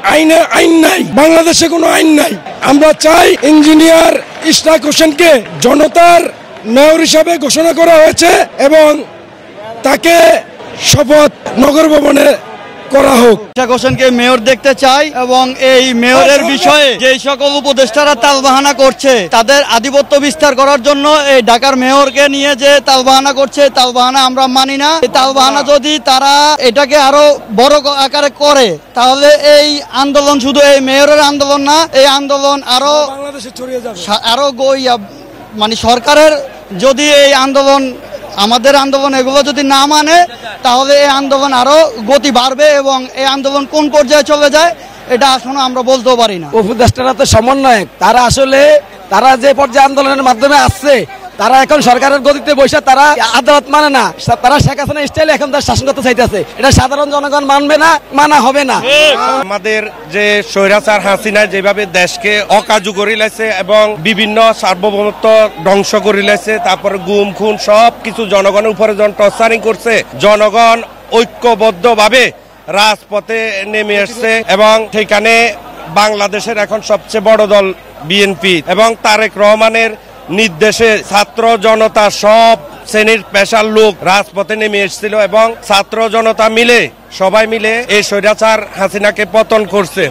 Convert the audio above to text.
আইন নাই, বাংলাদেশে কোনো আইন নাই। আমরা চাই ইঞ্জিনিয়ার ইশরাক হোসেনকে জনতার মেয়র হিসাবে ঘোষণা করা হয়েছে এবং তাকে শপথ নগর ভবনে করা হোক। ইশরাক হোসেনকে মেয়র দেখতে চাই এবং এই মেয়রের বিষয়ে যে সকল উপদেষ্টারা তালবাহানা করছে তাদের আধিপত্য বিস্তার করার জন্য এই ঢাকার মেয়রকে নিয়ে যে তালবাহানা করছে, তালবাহানা আমরা মানি না। এই তালবাহানা যদি তারা এটাকে আরো বড় আকারে করে তাহলে এই আন্দোলন শুধু এই মেয়রের আন্দোলন না, এই আন্দোলন আরো বাংলাদেশে ছড়িয়ে যাবে। আরো মানে সরকারের যদি এই আন্দোলন আমাদের আন্দোলন এগুলো যদি না মানে তাহলে এই আন্দোলন আরো গতি বাড়বে এবং এই আন্দোলন কোন পর্যায়ে চলে যায় এটা আসলে আমরা বলতেও পারি না। উপদেষ্টারা তো সমন্বয়ক, তারা আসলে তারা যে পর্যায়ে আন্দোলনের মাধ্যমে আসছে তারা এখন সরকারের গতিতে বসে তারা আদালত মানে না, তারা শেখ হাসিনা স্টাইলে এখন তার শাসন করতে চাইতেছে। এটা সাধারণ জনগণ মানবে না, মানা হবে না। আমাদের যে স্বৈরাচার হাসিনা যেভাবে দেশকে অকাজু করে লাইছে এবং বিভিন্ন সার্বভৌমত্ব ধ্বংস করে লাইছে, তারপরে গুম খুন সব কিছু জনগণের উপরে যখন টর্চারিং করছে, জনগণ ঐক্যবদ্ধভাবে রাজপথে নেমে আসছে এবং সেখানে বাংলাদেশের এখন সবচেয়ে বড় দল বিএনপি এবং তারেক রহমানের নির্দেশে ছাত্র জনতা সব শ্রেণীর পেশার লোক রাজপথে নেমে এসেছিল এবং ছাত্র জনতা মিলে সবাই মিলে এই স্বৈরাচার হাসিনাকে পতন করছে।